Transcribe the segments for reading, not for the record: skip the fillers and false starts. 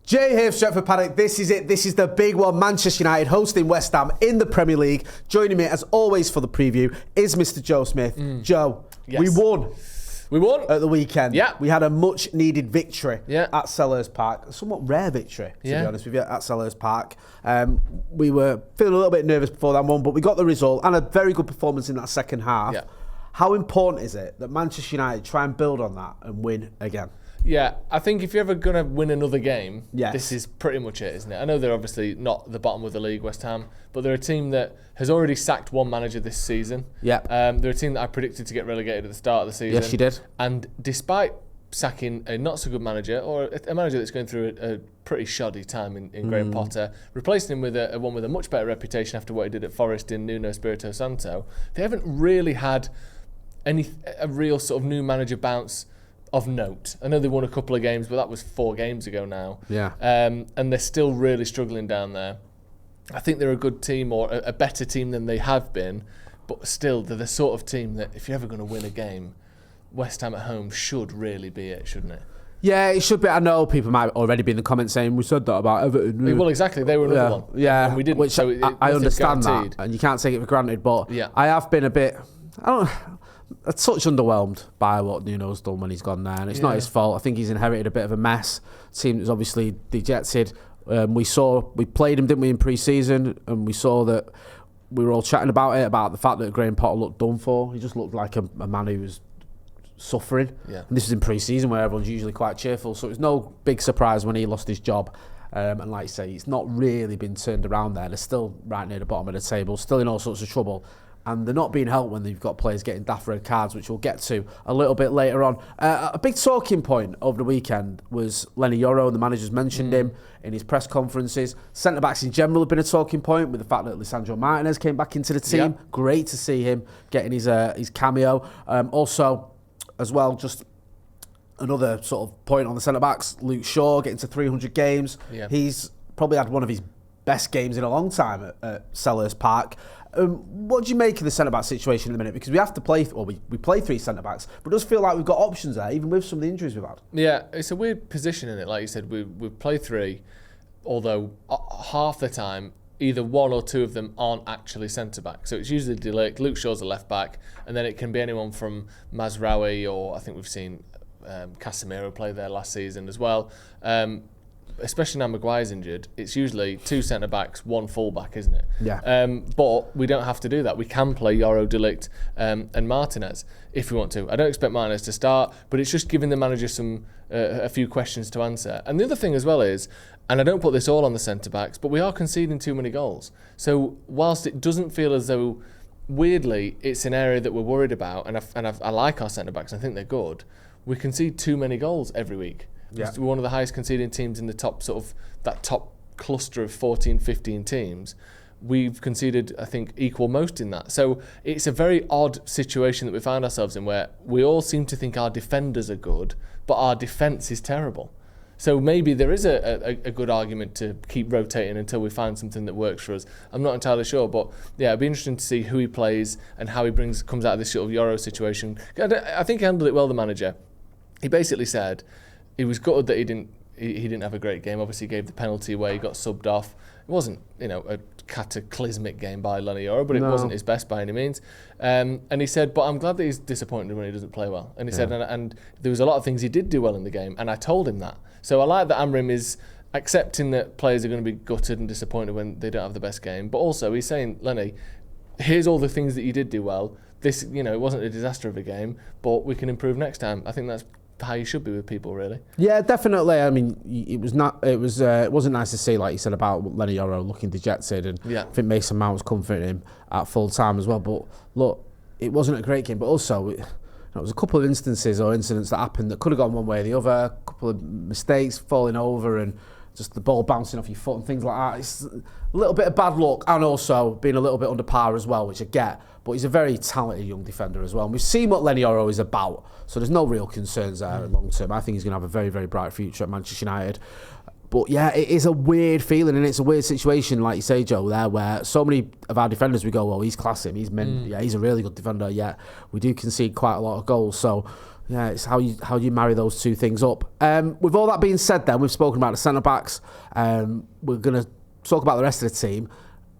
Jay here, Stretford, Paddock. This is it. This is the big one. Manchester United hosting West Ham in the Premier League. Joining me, as always, for the preview is Mr. Joe Smith. Joe, yes. We won. We won at the weekend. Yeah. We had a much-needed victory at Selhurst Park. A somewhat rare victory, to be honest with you, at Selhurst Park. We were feeling a little bit nervous before that one, but we got the result and a very good performance in that second half. Yeah. How important is it that Manchester United try and build on that and win again? Yeah, I think if you're ever going to win another game, Yes. this is pretty much it, isn't it? I know they're obviously not at the bottom of the league, West Ham, but they're a team that has already sacked one manager this season. Yeah. They're a team that I predicted to get relegated at the start of the season. Yes, you did. And despite sacking a not-so-good manager, or a manager that's going through a pretty shoddy time in Graham Potter, replacing him with one with a much better reputation after what he did at Forest in Nuno Espirito Santo, they haven't really had a real sort of new manager bounce of note. I know they won a couple of games, but that was 4 games ago now. Yeah. And they're still really struggling down there. I think they're a good team, or a better team than they have been, but still they're the sort of team that if you're ever going to win a game, West Ham at home should really be it, shouldn't it? Yeah, it should be. I know people might already be in the comments saying we said that about Everton. Well, exactly. They were another one. Yeah, And we didn't. Which So I understand guaranteed. that, and you can't take it for granted. But Yeah. I have been a touch underwhelmed by what Nuno's done when he's gone there, and it's not his fault. I think he's inherited a bit of a mess. Team that's obviously dejected. We played him, didn't we, in pre-season, and we saw that we were all chatting about the fact that Graham Potter looked done for. He just looked like a man who was suffering. Yeah. And this was in pre-season where everyone's usually quite cheerful, so it was no big surprise when he lost his job. And like you say, it's not really been turned around there. They're still right near the bottom of the table, still in all sorts of trouble. And they're not being helped when they've got players getting daft red cards, which we'll get to a little bit later on. A big talking point over the weekend was Lenny Yoro, and the managers mentioned him in his press conferences. Centre-backs in general have been a talking point, with the fact that Lisandro Martinez came back into the team. Yeah. Great to see him getting his cameo. Also, as well, just another sort of point on the centre-backs, Luke Shaw getting to 300 games. Yeah. He's probably had one of his best games in a long time at Selhurst Park. What do you make of the centre-back situation in a minute? Because we have to play, we play 3 centre-backs, but it does feel like we've got options there, even with some of the injuries we've had. Yeah, it's a weird position in it. Like you said, we play 3, although half the time, either 1 or 2 of them aren't actually centre-back. So it's usually Delict, Luke Shaw's a left-back, and then it can be anyone from Mazraoui, or I think we've seen Casemiro play there last season as well. Especially now Maguire's injured, it's usually 2 centre-backs, 1 full-back, isn't it? Yeah. But we don't have to do that. We can play Yoro, Delict and Martinez if we want to. I don't expect Martinez to start, but it's just giving the manager a few questions to answer. And the other thing as well is, and I don't put this all on the centre-backs, but we are conceding too many goals. So whilst it doesn't feel as though, weirdly, it's an area that we're worried about, and I like our centre-backs, I think they're good, we concede too many goals every week. Yeah. We're one of the highest conceding teams in the top top cluster of 14, 15 teams. We've conceded, I think, equal most in that. So it's a very odd situation that we find ourselves in, where we all seem to think our defenders are good, but our defence is terrible. So maybe there is a good argument to keep rotating until we find something that works for us. I'm not entirely sure, but yeah, it'd be interesting to see who he plays and how he comes out of this sort of Euro situation. I think he handled it well, the manager. He basically said he was gutted that he didn't have a great game. Obviously, he gave the penalty away, he got subbed off. It wasn't, a cataclysmic game by Lenny Yoro, but it wasn't his best by any means. And he said, but I'm glad that he's disappointed when he doesn't play well. And he said, and there was a lot of things he did do well in the game, and I told him that. So I like that Amrim is accepting that players are going to be gutted and disappointed when they don't have the best game. But also, he's saying, Lenny, here's all the things that you did do well. This, it wasn't a disaster of a game, but we can improve next time. I think that's how you should be with people, really. Yeah, definitely. I mean, it wasn't nice to see, like you said, about Lenny Yoro looking dejected, and I think Mason Mount was comforting him at full time as well. But look, it wasn't a great game, but also there was a couple of instances or incidents that happened that could have gone one way or the other. A couple of mistakes, falling over, and just the ball bouncing off your foot and things like that. It's a little bit of bad luck, and also being a little bit under par as well, which I get. But he's a very talented young defender as well. And we've seen what Lenny Yoro is about, so there's no real concerns there long term. I think he's going to have a very, very bright future at Manchester United. But yeah, it is a weird feeling, and it's a weird situation, like you say, Joe, there, where so many of our defenders, we go, well, he's classy, he's a really good defender, yet we do concede quite a lot of goals. So Yeah, it's how you marry those two things up. With all that being said, then we've spoken about the centre backs. We're going to talk about the rest of the team.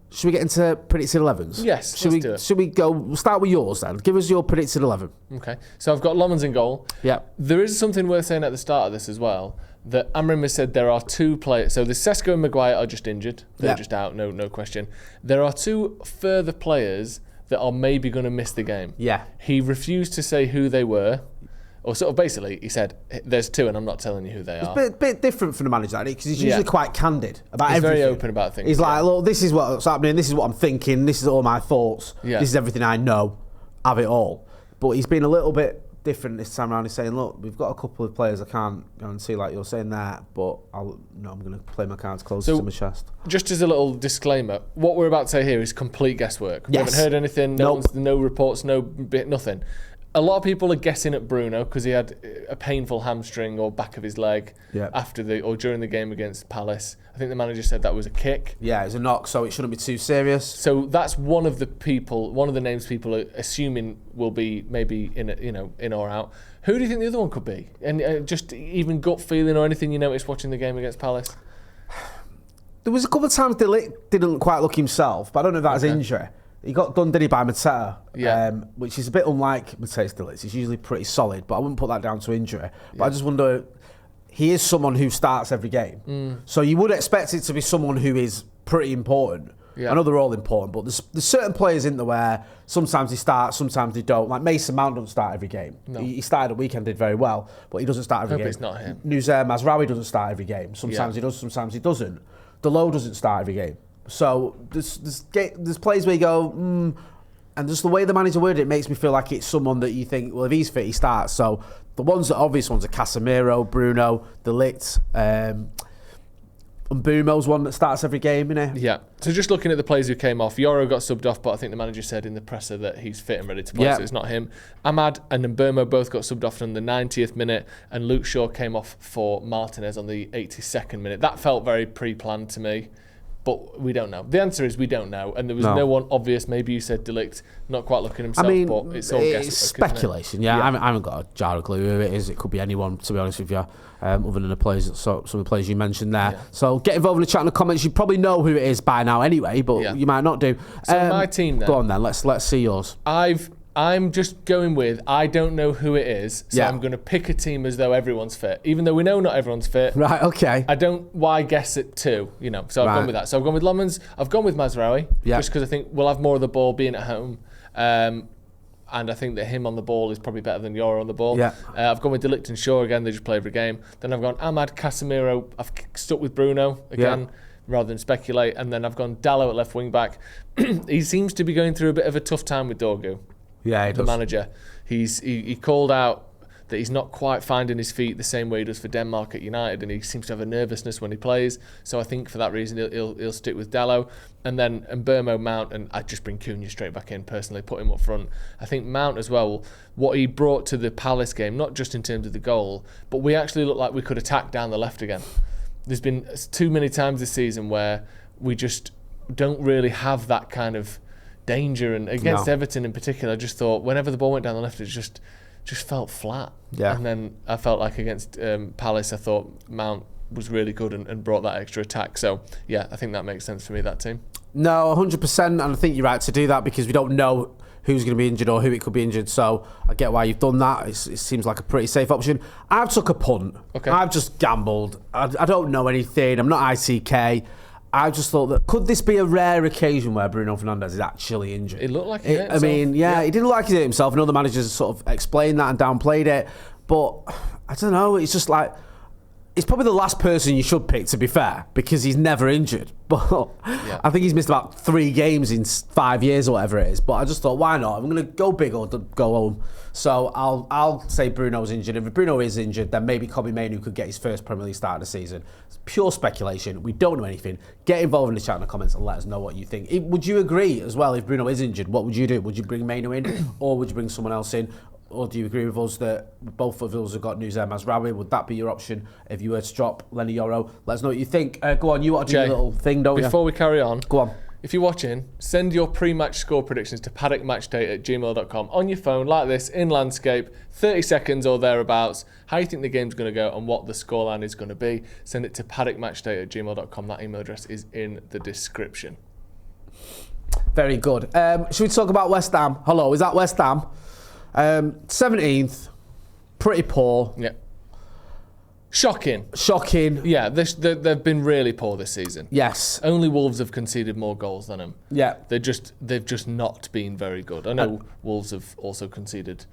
Should we get into predicted 11s? Yes, Should we go? We'll start with yours then. Give us your predicted 11. Okay, so I've got Lomans in goal. Yeah. There is something worth saying at the start of this as well, that Amram has said there are 2 players. So the Sesko and Maguire are just injured. They're just out, no question. There are 2 further players that are maybe going to miss the game. Yeah. He refused to say who they were. Or sort of basically, he said, there's 2 and I'm not telling you who they are. It's a bit different from the manager, because he's usually quite candid about everything. He's very open about things. He's like, look, this is what's happening, this is what I'm thinking, this is all my thoughts, this is everything I know, have it all. But he's been a little bit different this time around. He's saying, look, we've got a couple of players I can't guarantee, like you're saying that, but I'm going to play my cards closer to my chest. Just as a little disclaimer, what we're about to say here is complete guesswork. We haven't heard anything, no reports, nothing. A lot of people are guessing at Bruno because he had a painful hamstring or back of his leg after during the game against Palace. I think the manager said that was a kick. Yeah, it was a knock, so it shouldn't be too serious. So that's one of the names people are assuming will be maybe in or out. Who do you think the other one could be? And just even gut feeling or anything you noticed watching the game against Palace? There was a couple of times De Ligt didn't quite look himself, but I don't know if that was injury. He got done, did he, by Mateta, which is a bit unlike Mateta's De Ligt. He's usually pretty solid, but I wouldn't put that down to injury. But I just wonder, he is someone who starts every game. So you would expect it to be someone who is pretty important. I know they're all important, but there's certain players in there where sometimes they start, sometimes they don't. Like Mason Mount doesn't start every game. No. He started at weekend, did very well, but he doesn't start every game. But it's not him. Nuzair Mazraoui doesn't start every game. Sometimes he does, sometimes he doesn't. Delo doesn't start every game. So there's plays where you go, and just the way the manager worded it makes me feel like it's someone that you think, well, if he's fit, he starts. So the obvious ones are Casemiro, Bruno, De Ligt, and Mbumo's one that starts every game, innit? Yeah. So just looking at the players who came off, Yoro got subbed off, but I think the manager said in the presser that he's fit and ready to play, so it's not him. Ahmad and Mbumo both got subbed off on the 90th minute, and Luke Shaw came off for Martinez on the 82nd minute. That felt very pre-planned to me. But we don't know. The answer is we don't know, and there was no one obvious. Maybe you said De Ligt not quite looking himself, but it's all guesswork. It's speculation. Yeah. I haven't got a jar of glue who it is. It could be anyone, to be honest with you, other than the players. So some of the players you mentioned there. Yeah. So get involved in the chat in the comments. You probably know who it is by now anyway, but you might not do. So my team then. Go on then. Let's see yours. I'm just going with, I don't know who it is, so I'm going to pick a team as though everyone's fit, even though we know not everyone's fit. Right, okay. Why guess it too, so I've gone with that. So I've gone with Lomans, I've gone with Mazraoui, just because I think we'll have more of the ball being at home, and I think that him on the ball is probably better than Yoro on the ball. Yeah. I've gone with De Ligt and Shaw again, they just play every game. Then I've gone Ahmad, Casemiro, I've stuck with Bruno again, rather than speculate, and then I've gone Dalot at left wing back. He seems to be going through a bit of a tough time with Dorgu. Yeah, the manager. He called out that he's not quite finding his feet the same way he does for Denmark at United, and he seems to have a nervousness when he plays. So I think for that reason he'll stick with Dalot, and then Mbumo, Mount, and I'd just bring Cunha straight back in personally, put him up front. I think Mount as well, what he brought to the Palace game, not just in terms of the goal, but we actually looked like we could attack down the left again. There's been too many times this season where we just don't really have that kind of danger, and against Everton in particular, I just thought whenever the ball went down the left, it just felt flat. Yeah. And then I felt like against Palace, I thought Mount was really good and brought that extra attack. So yeah, I think that makes sense for me, that team. No, 100%, and I think you're right to do that because we don't know who's going to be injured or who it could be injured. So I get why you've done that. It seems like a pretty safe option. I've took a punt. Okay. I've just gambled. I don't know anything. I'm not ITK. I just thought that could this be a rare occasion where Bruno Fernandes is actually injured? It looked like he hit himself. I mean, he didn't look like he hit himself. And other managers sort of explained that and downplayed it. But I don't know. It's just like, it's probably the last person you should pick, to be fair, because he's never injured. But I think he's missed about 3 games in 5 years or whatever it is. But I just thought, why not? I'm going to go big or go home. So I'll say Bruno's injured. If Bruno is injured, then maybe Kobbie Mainoo could get his first Premier League start of the season. It's pure speculation. We don't know anything. Get involved in the chat in the comments and let us know what you think. Would you agree as well, if Bruno is injured, what would you do? Would you bring Mainoo in or would you bring someone else in? Or do you agree with us that both of us have got Nuzair Mazraoui? Would that be your option if you were to drop Lenny Yoro? Let us know what you think. Go on, you want to do a little thing, don't you? Before we carry on, go on. if you're watching, send your pre-match score predictions to paddockmatchday@gmail.com on your phone, like this, in landscape, 30 seconds or thereabouts, how you think the game's going to go and what the scoreline is going to be. Send it to paddockmatchday@gmail.com. That email address is in the description. Very good. Should we talk about West Ham? Hello, is that West Ham? 17th, pretty poor. Yeah. Shocking. Yeah, they've been really poor this season. Yes. Only Wolves have conceded more goals than them. Yeah. They've just not been very good. I know Wolves have also conceded,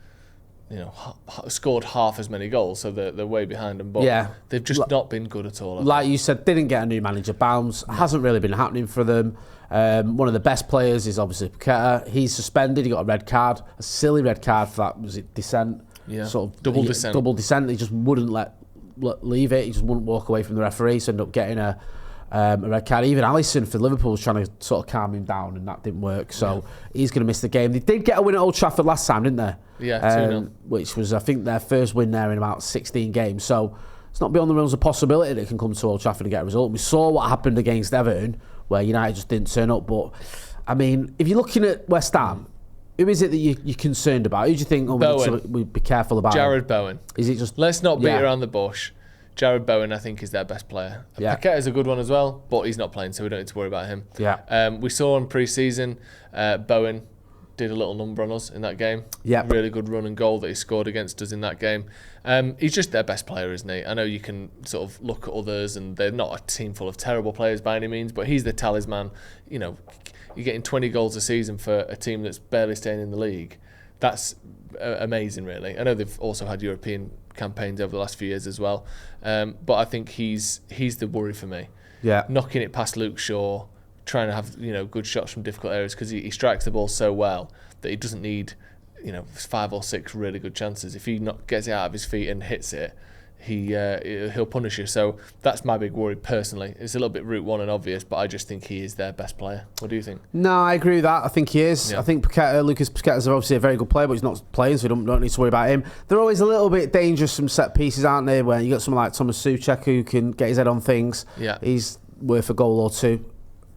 scored half as many goals, so they're way behind them. But they've just not been good at all. Like you said, didn't get a new manager bounce. Hasn't really been happening for them. One of the best players is obviously Paqueta. He's suspended. He got a red card, a silly red card for that. Was it dissent? Yeah. Sort of double dissent. Double dissent. He just wouldn't leave it. He just wouldn't walk away from the referee, so ended up getting a red card. Even Alisson for Liverpool was trying to sort of calm him down, and that didn't work. So he's going to miss the game. They did get a win at Old Trafford last time, didn't they? Yeah, 2-0. Which was, I think, their first win there in about 16 games. So it's not beyond the realms of possibility that it can come to Old Trafford and get a result. We saw what happened against Everton, where United just didn't turn up. But, I mean, if you're looking at West Ham, who is it that you're concerned about? Who do you think we'd be careful about? Jared Bowen. Is it just... Let's not beat around the bush. Jared Bowen, I think, is their best player. Yeah. Paqueta is a good one as well, but he's not playing, so we don't need to worry about him. Yeah. We saw in pre-season, Bowen did a little number on us in that game. Yeah. Really good run and goal that he scored against us in that game. He's just their best player, isn't he? I know you can sort of look at others, and they're not a team full of terrible players by any means, but he's the talisman. You're getting 20 goals a season for a team that's barely staying in the league. That's amazing, really. I know they've also had European campaigns over the last few years as well, but I think he's the worry for me. Yeah, knocking it past Luke Shaw, trying to have good shots from difficult areas, because he strikes the ball so well that he doesn't need 5 or 6 really good chances. If he gets it out of his feet and hits it, he'll punish you. So that's my big worry personally. It's a little bit route one and obvious, but I just think he is their best player. What do you think? No, I agree with that. I think he is. Yeah. I think Lucas Paqueta's obviously a very good player, but he's not playing, so we don't need to worry about him. They're always a little bit dangerous from set pieces, aren't they? Where you got someone like Thomas Souček who can get his head on things. Yeah. He's worth a goal or two.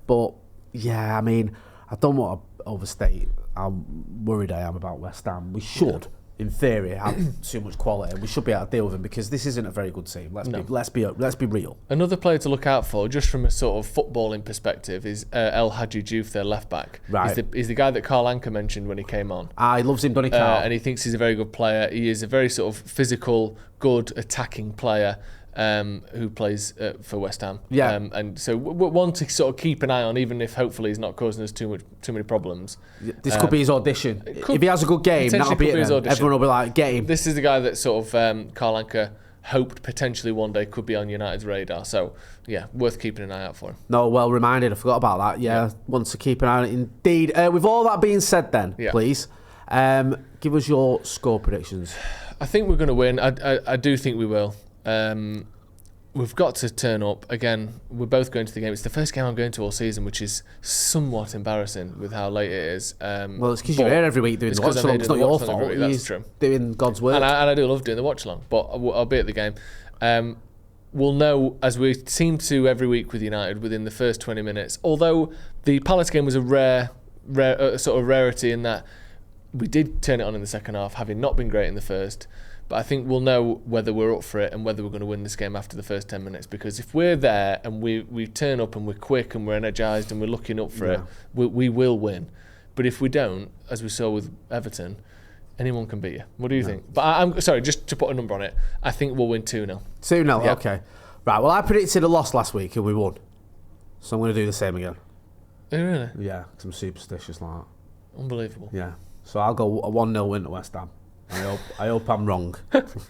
But yeah, I mean, I don't want to overstate how worried I am about West Ham. We should, in theory, have too much quality. We should be able to deal with them, because this isn't a very good team. Let's be real. Another player to look out for, just from a sort of footballing perspective, is El Hadji Diouf, their left back. Right. He's the guy that Carl Anka mentioned when he came on. He loves him, doesn't he, Carl? And he thinks he's a very good player. He is a very sort of physical, good attacking player. Who plays for West Ham. Yeah. And so one to sort of keep an eye on, even if hopefully he's not causing us too many problems. This could be his audition. If he has a good game, that'll be it. Everyone will be like, get him. This is the guy that sort of Carl Anka hoped potentially one day could be on United's radar. So, yeah, worth keeping an eye out for him. No, well reminded. I forgot about that. Yeah. Want to keep an eye on it indeed. With all that being said then, please, give us your score predictions. I think we're going to win. I do think we will. We've got to turn up. Again, we're both going to the game. It's the first game I'm going to all season, which is somewhat embarrassing with how late it is. Well, it's because you're here every week doing the watch along. It's not your fault. That's true. Doing God's work. And I do love doing the watch along, but I'll be at the game. We'll know, as we seem to every week with United, within the first 20 minutes. Although the Palace game was a rare sort of rarity in that we did turn it on in the second half, having not been great in the first. But I think we'll know whether we're up for it and whether we're going to win this game after the first 10 minutes. Because if we're there and we turn up and we're quick and we're energised and we're looking up for it, we will win. But if we don't, as we saw with Everton, anyone can beat you. What do you think? But I'm sorry, just to put a number on it, I think we'll win 2-0. 2-0, okay. Right, well, I predicted a loss last week and we won. So I'm going to do the same again. Oh, really? Yeah, because I'm superstitious like that. Unbelievable. Yeah. So I'll go a 1-0 win to West Ham. I hope I'm wrong.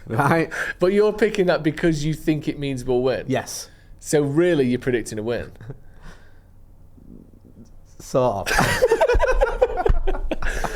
Right? But you're picking that because you think it means we'll win? Yes. So really you're predicting a win? Sort of.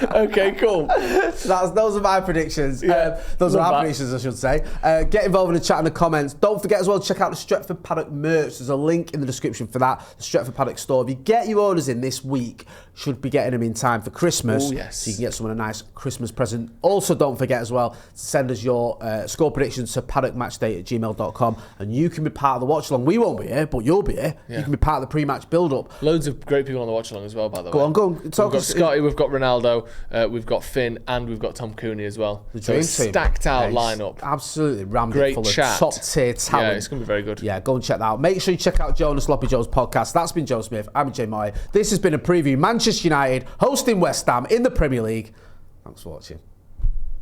Okay, cool. Those are my predictions. Those are our predictions, I should say. Get involved in the chat and the comments. Don't forget as well, check out the Stretford Paddock merch. There's a link in the description for that. The Stretford Paddock store. If you get your orders in this week, should be getting them in time for Christmas. Oh, yes. So you can get someone a nice Christmas present. Also, don't forget as well to send us your score predictions to paddockmatchday@gmail.com, and you can be part of the watch along. We won't be here, but you'll be here. Yeah. You can be part of the pre-match build-up. Loads of great people on the watch along as well, by the way. Go on. We've got Scotty, we've got Ronaldo, we've got Finn, and we've got Tom Cooney as well. The dream so team. Stacked out lineup. Absolutely rammed Great full chat. of top-tier talent. Yeah, it's going to be very good. Yeah, go and check that out. Make sure you check out Joe and the Sloppy Joe's podcast. That's been Joe Smith. I'm Jay Moy. This has been a preview. Manchester United hosting West Ham in the Premier League. Thanks for watching.